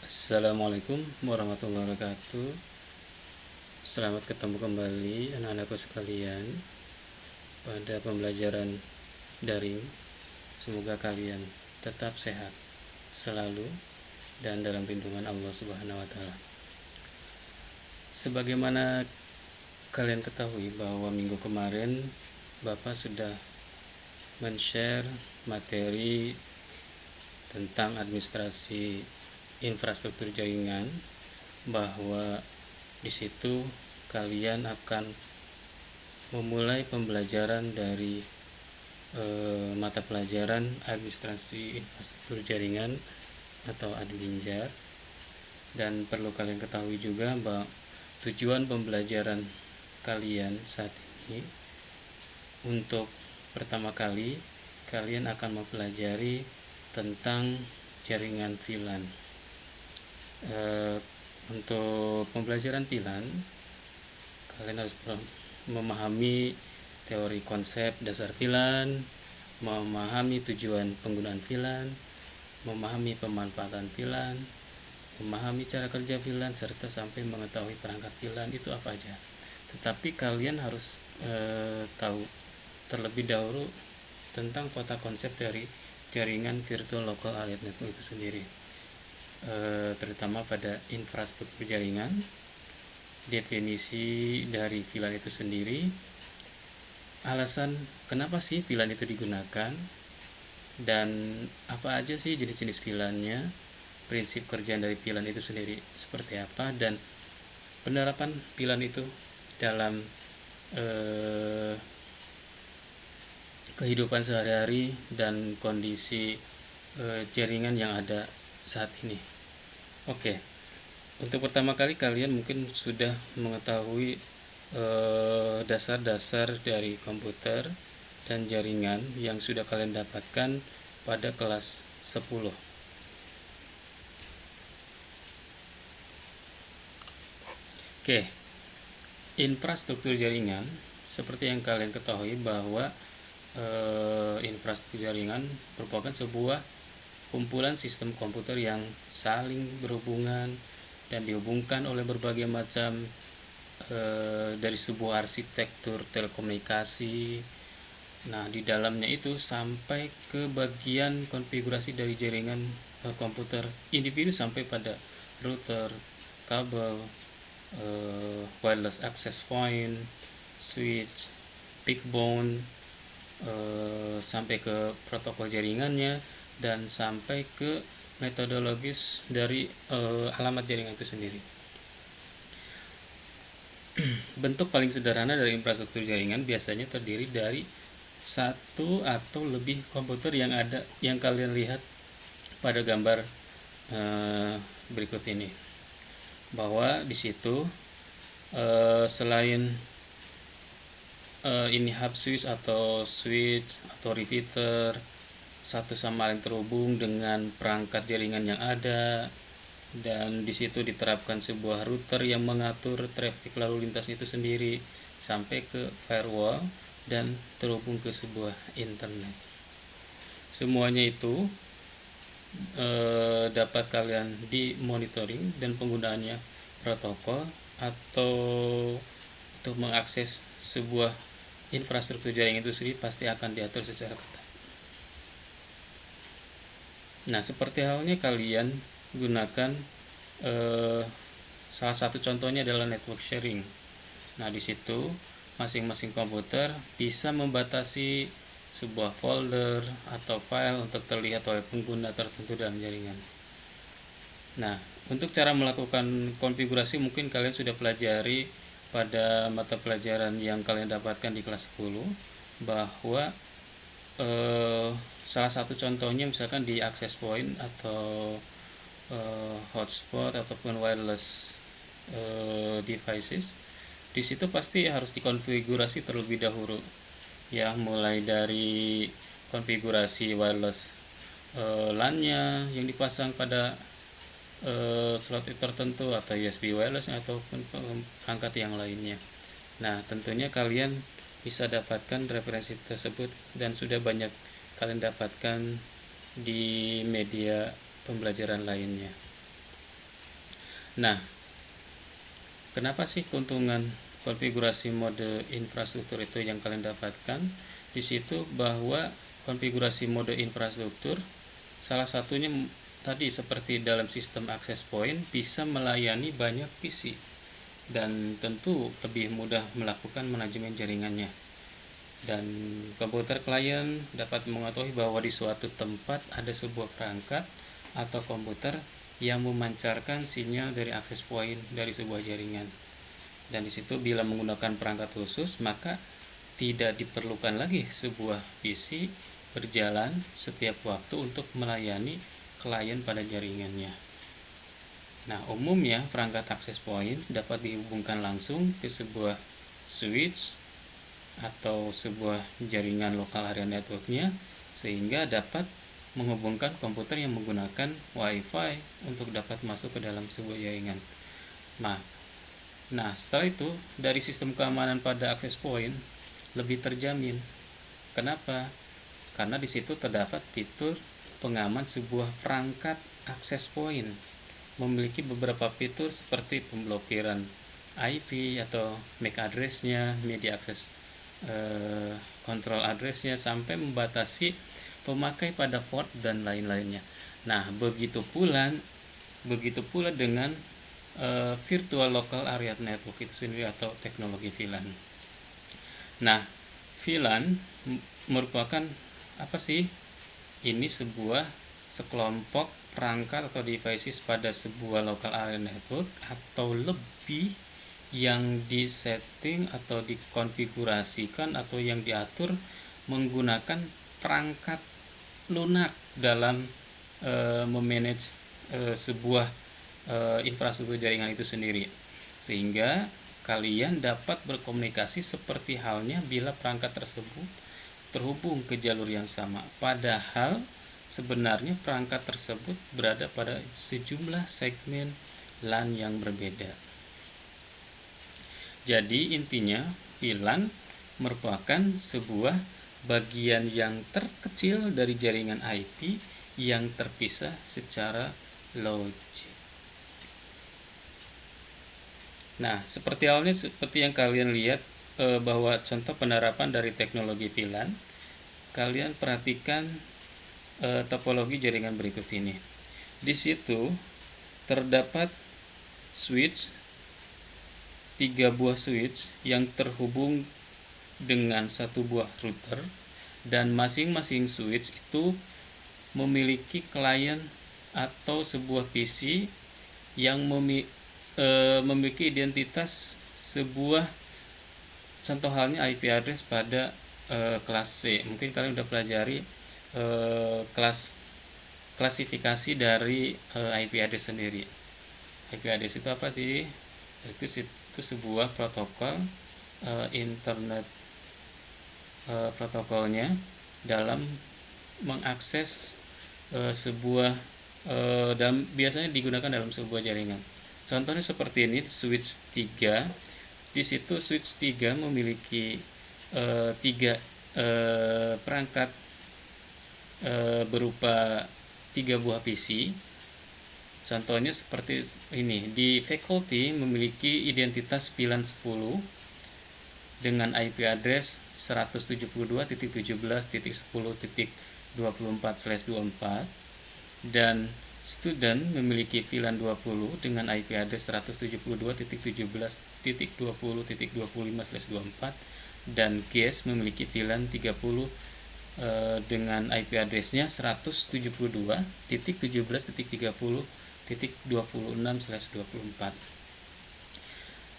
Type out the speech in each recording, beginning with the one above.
Assalamualaikum warahmatullahi wabarakatuh. Selamat ketemu kembali anak-anakku sekalian pada pembelajaran daring. Semoga kalian tetap sehat selalu dan dalam lindungan Allah Subhanahu wa taala. Sebagaimana kalian ketahui bahwa minggu kemarin Bapak sudah men-share materi tentang administrasi infrastruktur jaringan, bahwa di situ kalian akan memulai pembelajaran dari mata pelajaran administrasi infrastruktur jaringan atau Adminjar. Dan perlu kalian ketahui juga bahwa tujuan pembelajaran kalian saat ini, untuk pertama kali kalian akan mempelajari tentang jaringan VLAN. Untuk pembelajaran VLAN, kalian harus memahami teori konsep dasar VLAN, memahami tujuan penggunaan VLAN, memahami pemanfaatan VLAN, memahami cara kerja VLAN, serta sampai mengetahui perangkat VLAN itu apa aja. Tetapi kalian harus tahu terlebih dahulu tentang kota konsep dari jaringan virtual local area network itu sendiri, terutama pada infrastruktur jaringan, definisi dari VLAN itu sendiri, alasan kenapa sih VLAN itu digunakan, dan apa aja sih jenis-jenis VLAN-nya, prinsip kerjaan dari VLAN itu sendiri seperti apa, dan penerapan VLAN itu dalam kehidupan sehari-hari dan kondisi jaringan yang ada saat ini. Oke, untuk pertama kali kalian mungkin sudah mengetahui dasar-dasar dari komputer dan jaringan yang sudah kalian dapatkan pada kelas 10. Oke, infrastruktur jaringan, seperti yang kalian ketahui bahwa infrastruktur jaringan merupakan sebuah kumpulan sistem komputer yang saling berhubungan dan dihubungkan oleh berbagai macam dari sebuah arsitektur telekomunikasi. Nah, di dalamnya itu sampai ke bagian konfigurasi dari jaringan komputer individu sampai pada router, kabel, wireless access point, switch, backbone, sampai ke protokol jaringannya, dan sampai ke metodologis dari alamat jaringan itu sendiri. Bentuk paling sederhana dari infrastruktur jaringan biasanya terdiri dari satu atau lebih komputer yang kalian lihat pada gambar berikut ini, bahwa di situ selain ini hub switch atau repeater, satu sama lain terhubung dengan perangkat jaringan yang ada, dan di situ diterapkan sebuah router yang mengatur traffic lalu lintas itu sendiri, sampai ke firewall dan terhubung ke sebuah internet. Semuanya itu dapat kalian di monitoring, dan penggunaannya protokol atau untuk mengakses sebuah infrastruktur jaringan itu sendiri pasti akan diatur secara ketat. Nah, seperti halnya kalian gunakan salah satu contohnya adalah network sharing. Nah, di situ masing-masing komputer bisa membatasi sebuah folder atau file untuk terlihat oleh pengguna tertentu dalam jaringan. Nah, untuk cara melakukan konfigurasi mungkin kalian sudah pelajari pada mata pelajaran yang kalian dapatkan di kelas 10, bahwa salah satu contohnya misalkan di access point atau hotspot ataupun wireless devices. Di situ pasti harus dikonfigurasi terlebih dahulu, ya, mulai dari konfigurasi wireless LAN-nya yang dipasang pada slot tertentu, atau USB wireless ataupun perangkat yang lainnya. Nah, tentunya kalian bisa dapatkan referensi tersebut dan sudah banyak kalian dapatkan di media pembelajaran lainnya. Nah, kenapa sih keuntungan konfigurasi mode infrastruktur itu yang kalian dapatkan? Di situ bahwa konfigurasi mode infrastruktur salah satunya tadi seperti dalam sistem access point bisa melayani banyak PC dan tentu lebih mudah melakukan manajemen jaringannya. Dan komputer klien dapat mengetahui bahwa di suatu tempat ada sebuah perangkat atau komputer yang memancarkan sinyal dari access point dari sebuah jaringan. Dan di situ bila menggunakan perangkat khusus, maka tidak diperlukan lagi sebuah PC berjalan setiap waktu untuk melayani klien pada jaringannya. Nah, umumnya perangkat access point dapat dihubungkan langsung ke sebuah switch atau sebuah jaringan lokal area networknya, sehingga dapat menghubungkan komputer yang menggunakan WiFi untuk dapat masuk ke dalam sebuah jaringan. Nah, setelah itu dari sistem keamanan pada access point lebih terjamin. Kenapa? Karena di situ terdapat fitur pengaman sebuah perangkat access point. Memiliki beberapa fitur seperti pemblokiran IP atau MAC address-nya, media access control address-nya, sampai membatasi pemakai pada port dan lain-lainnya. Nah, begitu pula dengan virtual local area network itu sendiri atau teknologi VLAN. Nah, VLAN merupakan apa sih? Ini sekelompok perangkat atau devices pada sebuah local area network atau lebih yang disetting atau dikonfigurasikan atau yang diatur menggunakan perangkat lunak dalam memanage sebuah infrastruktur jaringan itu sendiri, sehingga kalian dapat berkomunikasi seperti halnya bila perangkat tersebut terhubung ke jalur yang sama, padahal sebenarnya perangkat tersebut berada pada sejumlah segmen LAN yang berbeda. Jadi intinya VLAN merupakan sebuah bagian yang terkecil dari jaringan IP yang terpisah secara logik. Nah, seperti yang kalian lihat bahwa contoh penerapan dari teknologi VLAN, kalian perhatikan topologi jaringan berikut ini. Di situ terdapat switch, 3 buah switch yang terhubung dengan 1 buah router, dan masing-masing switch itu memiliki klien atau sebuah PC yang memiliki identitas sebuah, contoh halnya IP address pada kelas C. Mungkin kalian sudah pelajari klasifikasi dari IP address sendiri. IP address itu apa sih? Itu sebuah protokol internet, protokolnya dalam mengakses sebuah dalam biasanya digunakan dalam sebuah jaringan. Contohnya seperti ini, switch 3. Di situ switch 3 memiliki 3 perangkat berupa 3 buah PC. Contohnya seperti ini. Di faculty memiliki identitas VLAN 10 dengan IP address 172.17.10.24/24, dan student memiliki VLAN 20 dengan IP address 172.17.20.25/24, dan guest memiliki VLAN 30 dengan IP addressnya 172.17.30.26/24.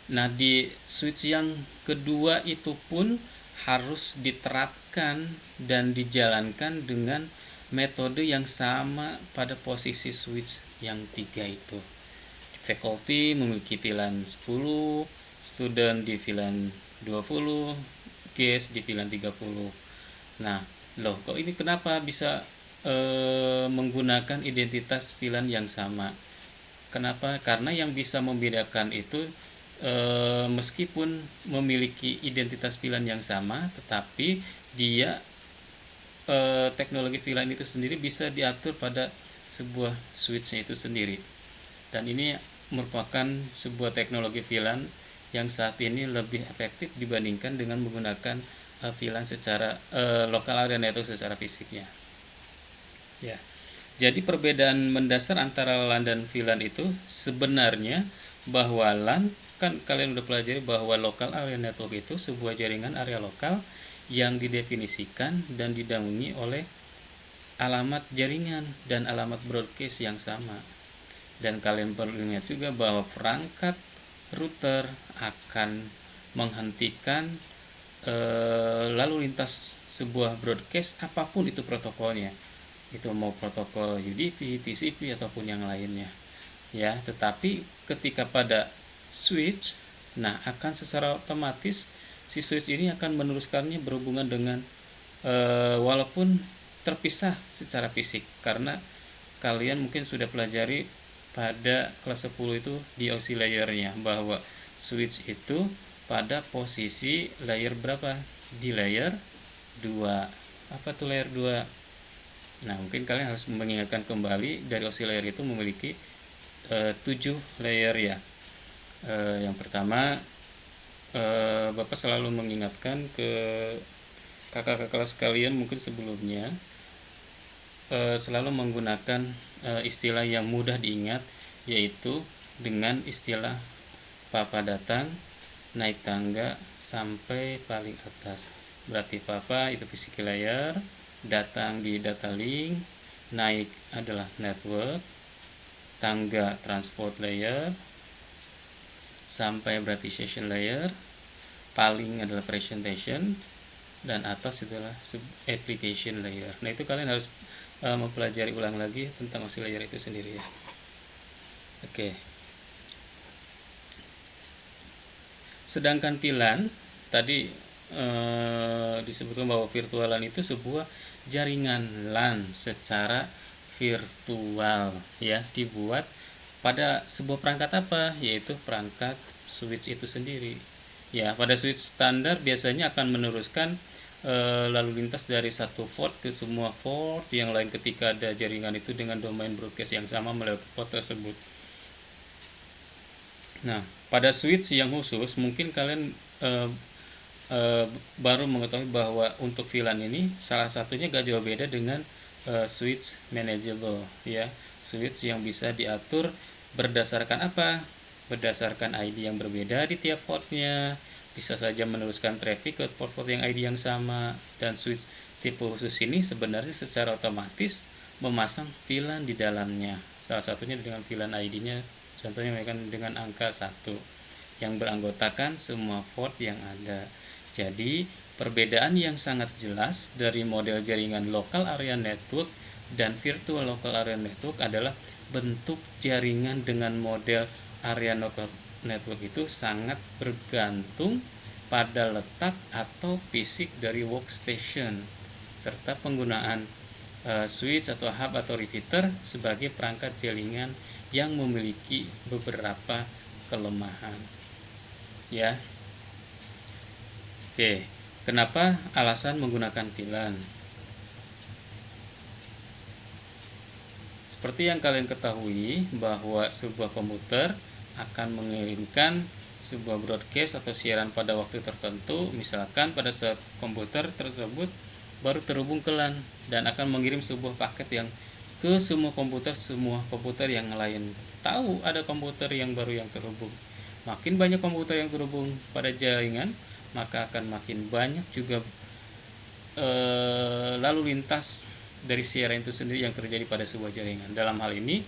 Nah, di switch yang kedua itu pun harus diterapkan dan dijalankan dengan metode yang sama pada posisi switch yang 3 itu. Faculty memiliki VLAN 10, student di VLAN 20, guest di VLAN 30. Nah, kok ini kenapa bisa menggunakan identitas VLAN yang sama? Kenapa? Karena yang bisa membedakan itu meskipun memiliki identitas VLAN yang sama, tetapi dia teknologi VLAN itu sendiri bisa diatur pada sebuah switch-nya itu sendiri. Dan ini merupakan sebuah teknologi VLAN yang saat ini lebih efektif dibandingkan dengan menggunakan VLAN secara local area network secara fisiknya. Ya. Jadi perbedaan mendasar antara LAN dan VLAN itu sebenarnya bahwa LAN, kan kalian udah pelajari bahwa local area network itu sebuah jaringan area lokal yang didefinisikan dan dinaungi oleh alamat jaringan dan alamat broadcast yang sama. Dan kalian perlu ingat juga bahwa perangkat router akan menghentikan lalu lintas sebuah broadcast apapun itu protokolnya, itu mau protokol UDP, TCP ataupun yang lainnya ya. Tetapi ketika pada switch, nah akan secara otomatis si switch ini akan meneruskannya berhubungan dengan walaupun terpisah secara fisik, karena kalian mungkin sudah pelajari pada kelas 10 itu di OSI layernya bahwa switch itu pada posisi layer berapa? Di layer 2. Apa tuh layer 2? Nah, mungkin kalian harus mengingatkan kembali dari OSI layer itu memiliki 7 layer ya. Yang pertama, Bapak selalu mengingatkan ke kakak-kakak kelas kalian mungkin sebelumnya, selalu menggunakan istilah yang mudah diingat, yaitu dengan istilah papa datang, naik tangga sampai paling atas. Berarti papa itu physical layer, datang di data link, naik adalah network, tangga transport layer, sampai berarti session layer, paling adalah presentation, dan atas adalah application layer. Nah, itu kalian harus mempelajari ulang lagi tentang OSI layer itu sendiri ya. Oke. Sedangkan VLAN tadi disebutkan bahwa virtual LAN itu sebuah jaringan LAN secara virtual ya, dibuat pada sebuah perangkat apa, yaitu perangkat switch itu sendiri ya. Pada switch standar biasanya akan meneruskan lalu lintas dari satu port ke semua port yang lain ketika ada jaringan itu dengan domain broadcast yang sama melewati port tersebut. Nah, pada switch yang khusus mungkin kalian baru mengetahui bahwa untuk VLAN ini salah satunya gak jauh beda dengan switch manageable ya. Switch yang bisa diatur berdasarkan apa? Berdasarkan ID yang berbeda di tiap portnya, bisa saja meneruskan traffic ke port-port yang ID yang sama. Dan switch tipe khusus ini sebenarnya secara otomatis memasang VLAN di dalamnya. Salah satunya dengan VLAN ID-nya, contohnya dengan angka 1 yang beranggotakan semua port yang ada. Jadi perbedaan yang sangat jelas dari model jaringan local area network dan virtual local area network adalah bentuk jaringan dengan model area local network itu sangat bergantung pada letak atau fisik dari workstation serta penggunaan switch atau hub atau repeater sebagai perangkat jaringan yang memiliki beberapa kelemahan ya. Oke, kenapa alasan menggunakan VLAN? Seperti yang kalian ketahui bahwa sebuah komputer akan mengirimkan sebuah broadcast atau siaran pada waktu tertentu, misalkan pada saat komputer tersebut baru terhubung ke LAN, dan akan mengirim sebuah paket yang ke semua komputer yang lain tahu ada komputer yang baru yang terhubung. Makin banyak komputer yang terhubung pada jaringan, maka akan makin banyak juga lalu lintas dari siaran itu sendiri yang terjadi pada sebuah jaringan. Dalam hal ini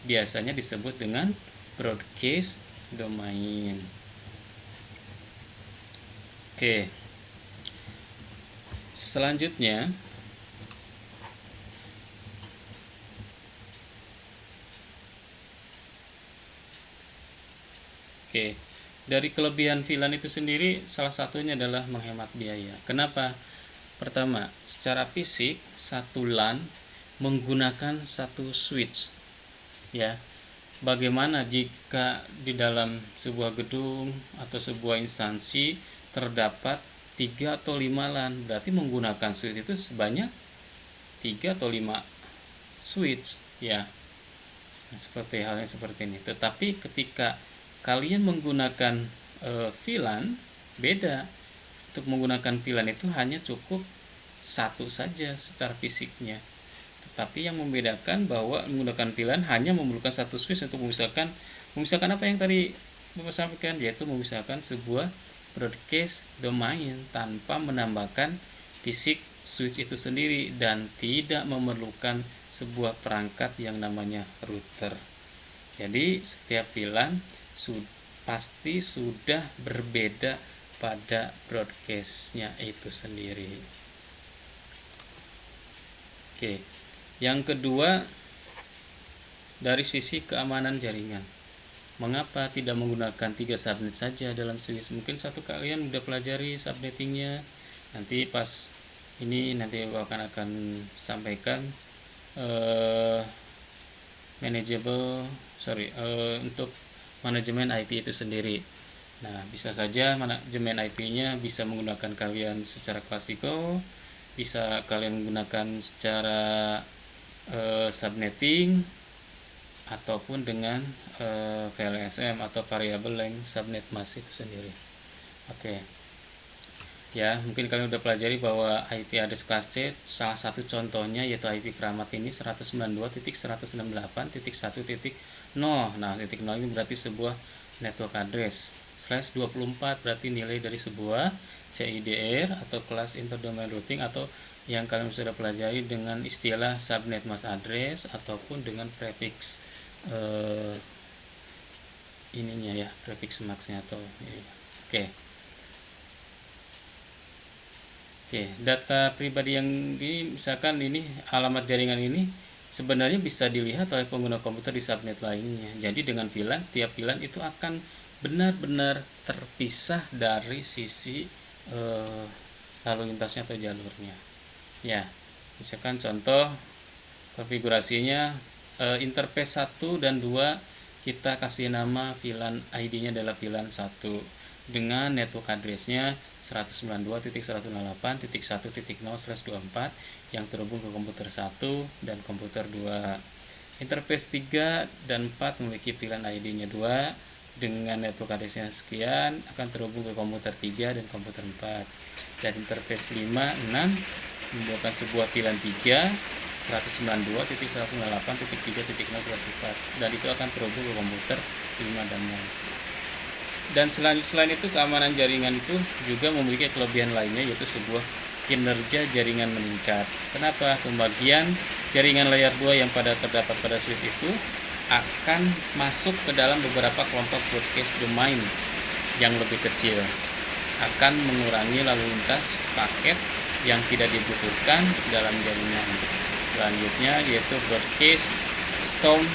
biasanya disebut dengan broadcast domain. Oke. Selanjutnya dari kelebihan VLAN itu sendiri salah satunya adalah menghemat biaya. Kenapa? Pertama, secara fisik satu LAN menggunakan satu switch ya. Bagaimana jika di dalam sebuah gedung atau sebuah instansi terdapat 3 atau 5 LAN, berarti menggunakan switch itu sebanyak 3 atau 5 switch ya. Nah, seperti halnya seperti ini. Tetapi ketika kalian menggunakan VLAN, beda. Untuk menggunakan VLAN itu hanya cukup satu saja secara fisiknya. Tetapi yang membedakan bahwa menggunakan VLAN hanya memerlukan satu switch untuk memisahkan apa yang tadi Bapak sampaikan, yaitu memisahkan sebuah broadcast domain tanpa menambahkan fisik switch itu sendiri dan tidak memerlukan sebuah perangkat yang namanya router. Jadi setiap VLAN pasti sudah berbeda pada broadcastnya itu sendiri. Oke, yang kedua dari sisi keamanan jaringan. Mengapa tidak menggunakan 3 subnet saja dalam switch? Mungkin satu kalian udah pelajari subnettingnya. Nanti pas ini nanti akan sampaikan untuk manajemen IP itu sendiri. Nah, bisa saja manajemen IP-nya bisa menggunakan kalian secara klasikal, bisa kalian menggunakan secara subnetting ataupun dengan VLSM atau variable length subnet mask itu sendiri. Oke. Ya, mungkin kalian udah pelajari bahwa IP address class C salah satu contohnya yaitu IP keramat ini 192.168.1.0. Nah, titik 0 ini berarti sebuah network address. /24 berarti nilai dari sebuah CIDR atau class interdomain routing, atau yang kalian sudah pelajari dengan istilah subnet mask address ataupun dengan prefix ininya ya, prefix masknya atau ini. Oke, data pribadi yang ini misalkan ini alamat jaringan ini sebenarnya bisa dilihat oleh pengguna komputer di subnet lainnya. Jadi dengan VLAN, tiap VLAN itu akan benar-benar terpisah dari sisi lalu lintasnya atau jalurnya. Ya, misalkan contoh konfigurasinya interface 1 dan 2 kita kasih nama VLAN ID-nya adalah VLAN 1 dengan network address-nya 192.168.1.0/24 yang terhubung ke komputer 1 dan komputer 2. Interface 3 dan 4 memiliki VLAN ID-nya 2 dengan network address-nya sekian, akan terhubung ke komputer 3 dan komputer 4. Dan interface 5, 6 membuatkan sebuah VLAN 3 192.168.3.0/4 dan itu akan terhubung ke komputer 5 dan 6. Dan selain itu keamanan jaringan itu juga memiliki kelebihan lainnya, yaitu sebuah kinerja jaringan meningkat. Kenapa? Pembagian jaringan layer 2 yang terdapat pada switch itu akan masuk ke dalam beberapa kelompok broadcast domain yang lebih kecil, akan mengurangi lalu lintas paket yang tidak dibutuhkan dalam jaringan. Selanjutnya yaitu broadcast storm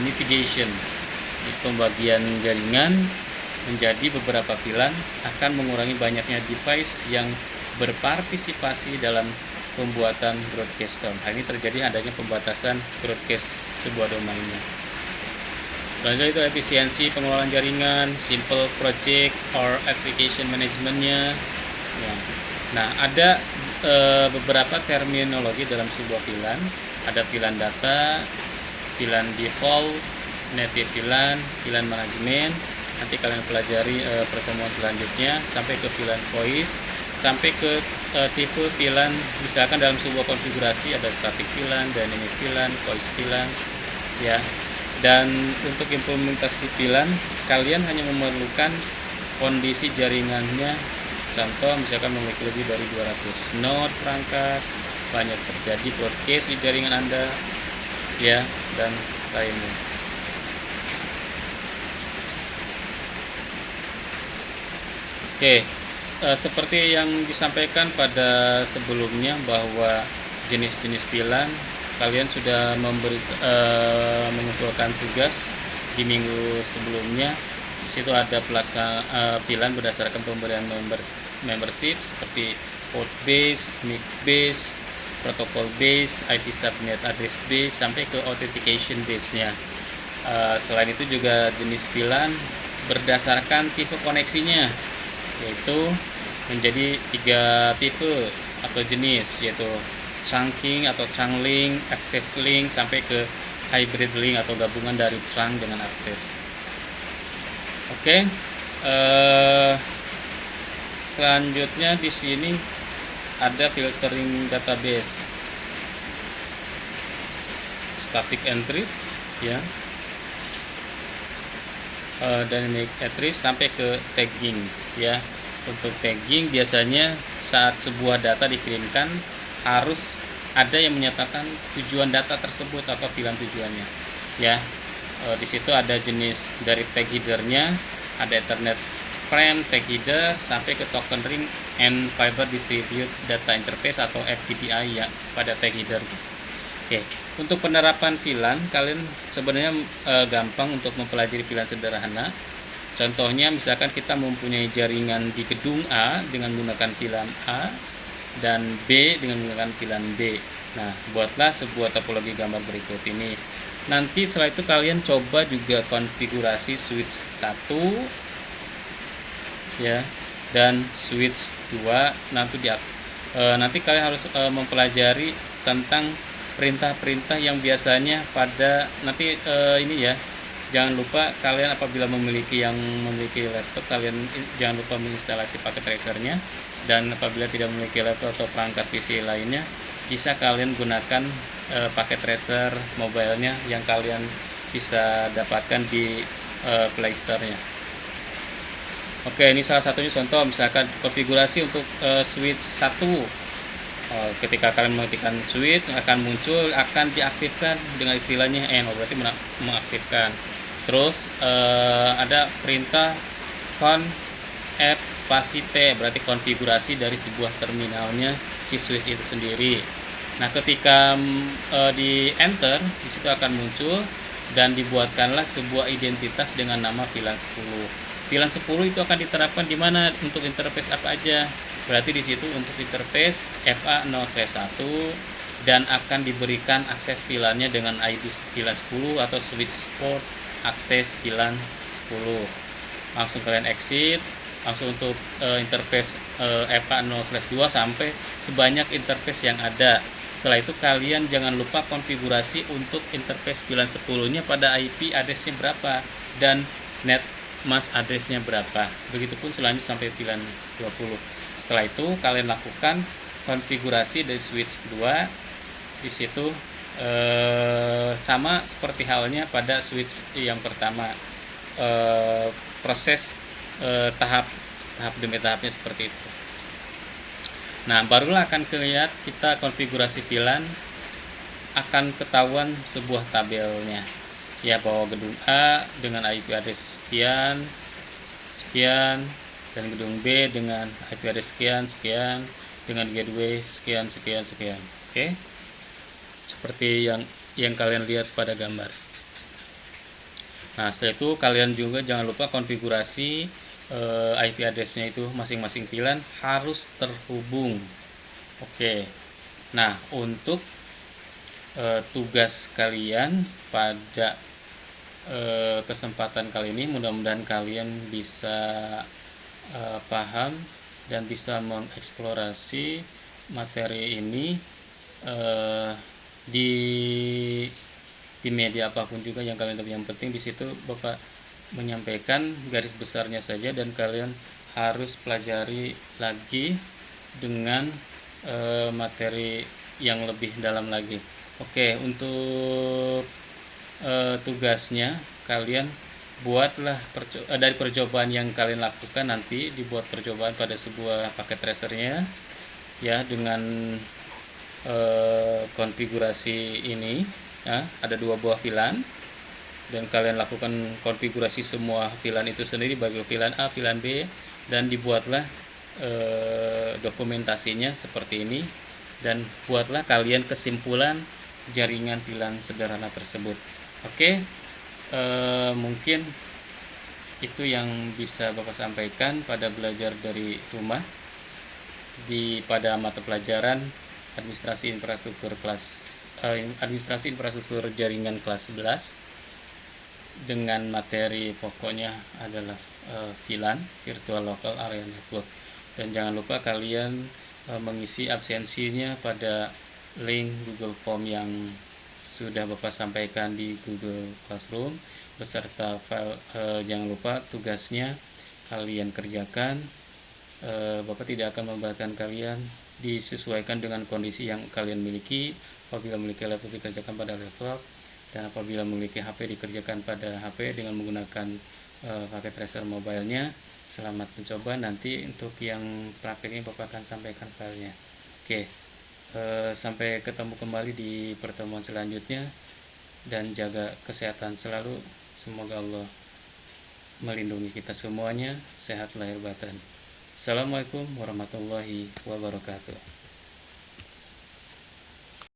mitigation. Di pembagian jaringan menjadi beberapa VLAN akan mengurangi banyaknya device yang berpartisipasi dalam pembuatan broadcast storm. Ini terjadi adanya pembatasan broadcast sebuah domainnya. Selanjutnya itu efisiensi pengelolaan jaringan, simple project or application managementnya. Ya. Nah, ada beberapa terminologi dalam sebuah VLAN. Ada VLAN data, VLAN default, native VLAN, VLAN manajemen. Nanti kalian pelajari pertemuan selanjutnya sampai ke VLAN voice, sampai ke tipe VLAN. Misalkan dalam sebuah konfigurasi ada static VLAN, dynamic VLAN, voice VLAN, ya. Dan untuk implementasi VLAN, kalian hanya memerlukan kondisi jaringannya. Contoh misalkan memiliki lebih dari 200 node perangkat, banyak terjadi broadcast di jaringan Anda, ya, dan lainnya. Oke, seperti yang disampaikan pada sebelumnya bahwa jenis-jenis VLAN kalian sudah mengumpulkan tugas di minggu sebelumnya. Di situ ada pelaksanaan VLAN berdasarkan pemberian membership seperti port base, MIC base, protokol base, IP subnet address base, sampai ke authentication base-nya. Selain itu juga jenis VLAN berdasarkan tipe koneksinya, yaitu menjadi 3 tipe atau jenis, yaitu trunking atau channel link, access link, sampai ke hybrid link atau gabungan dari trunk dengan akses. Oke, selanjutnya di sini ada filtering database, static entries, ya, dynamic entries sampai ke tagging, ya. Untuk tagging biasanya saat sebuah data dikirimkan harus ada yang menyatakan tujuan data tersebut atau pilihan tujuannya, ya. Di situ ada jenis dari tag headernya, ada Ethernet frame tag header sampai ke token ring and fiber distribute data interface atau FDDI, ya, pada tag header. Oke, untuk penerapan VLAN kalian sebenarnya gampang untuk mempelajari VLAN sederhana. Contohnya misalkan kita mempunyai jaringan di gedung A dengan menggunakan VLAN A dan B dengan menggunakan VLAN B. Nah, buatlah sebuah topologi gambar berikut ini. Nanti setelah itu kalian coba juga konfigurasi switch 1, ya, dan switch 2. Nanti kalian harus mempelajari tentang perintah-perintah yang biasanya pada nanti ini, ya. Jangan lupa kalian apabila memiliki laptop, kalian jangan lupa menginstalasi paket tracernya, dan apabila tidak memiliki laptop atau perangkat PC lainnya, bisa kalian gunakan paket tracer mobile-nya yang kalian bisa dapatkan di Play Store-nya. Oke, ini salah satunya contoh, misalkan konfigurasi untuk switch 1. Ketika kalian mengetikkan switch akan diaktifkan dengan istilahnya N, berarti mengaktifkan. Terus ada perintah F spasi T, berarti konfigurasi dari sebuah terminalnya si switch itu sendiri. Nah, ketika di enter, di situ akan muncul dan dibuatkanlah sebuah identitas dengan nama VLAN 10. VLAN 10 itu akan diterapkan di mana, untuk interface apa aja. Berarti di situ untuk interface FA0/1 dan akan diberikan akses VLAN-nya dengan ID VLAN 10 atau switch port akses VLAN 10. Langsung kalian exit, langsung untuk interface FA0/2 sampai sebanyak interface yang ada. Setelah itu kalian jangan lupa konfigurasi untuk interface VLAN 10-nya pada IP address-nya berapa dan net mask address-nya berapa. Begitupun selanjutnya sampai VLAN 20. Setelah itu kalian lakukan konfigurasi dari switch 2. Di situ sama seperti halnya pada switch yang pertama. Proses tahap demi tahapnya seperti itu. Nah, barulah akan kelihatan kita konfigurasi VLAN, akan ketahuan sebuah tabelnya, ya, bahwa gedung A dengan IP address sekian sekian dan gedung B dengan IP address sekian sekian dengan gateway sekian sekian sekian. Oke, seperti yang kalian lihat pada gambar. Nah, setelah itu kalian juga jangan lupa konfigurasi IP address-nya itu masing-masing VLAN harus terhubung. Oke. Nah, untuk tugas kalian pada kesempatan kali ini, mudah-mudahan kalian bisa paham dan bisa mengeksplorasi materi ini di media apapun juga yang kalian tahu. Yang penting di situ Bapak menyampaikan garis besarnya saja dan kalian harus pelajari lagi dengan materi yang lebih dalam lagi. Oke, untuk tugasnya kalian buatlah dari percobaan yang kalian lakukan, nanti dibuat percobaan pada sebuah paket tracernya, ya, dengan konfigurasi ini, ya, ada 2 buah VLAN dan kalian lakukan konfigurasi semua VLAN itu sendiri, bagi VLAN A, VLAN B, dan dibuatlah dokumentasinya seperti ini, dan buatlah kalian kesimpulan jaringan VLAN sederhana tersebut. Oke, mungkin itu yang bisa Bapak sampaikan pada belajar dari rumah pada mata pelajaran administrasi infrastruktur jaringan kelas 11 dengan materi pokoknya adalah VLAN, Virtual Local Area Network. Dan jangan lupa kalian mengisi absensinya pada link Google Form yang sudah Bapak sampaikan di Google Classroom beserta file. Jangan lupa tugasnya kalian kerjakan. Bapak tidak akan memberatkan kalian, disesuaikan dengan kondisi yang kalian miliki. Apabila memiliki laptop dikerjakan pada laptop, dan apabila memiliki HP dikerjakan pada HP dengan menggunakan pakai tracer mobile-nya. Selamat mencoba. Nanti untuk yang prakteknya Bapak akan sampaikan filenya. Oke, sampai ketemu kembali di pertemuan selanjutnya, dan jaga kesehatan selalu. Semoga Allah melindungi kita semuanya, sehat lahir batin. Assalamualaikum warahmatullahi wabarakatuh.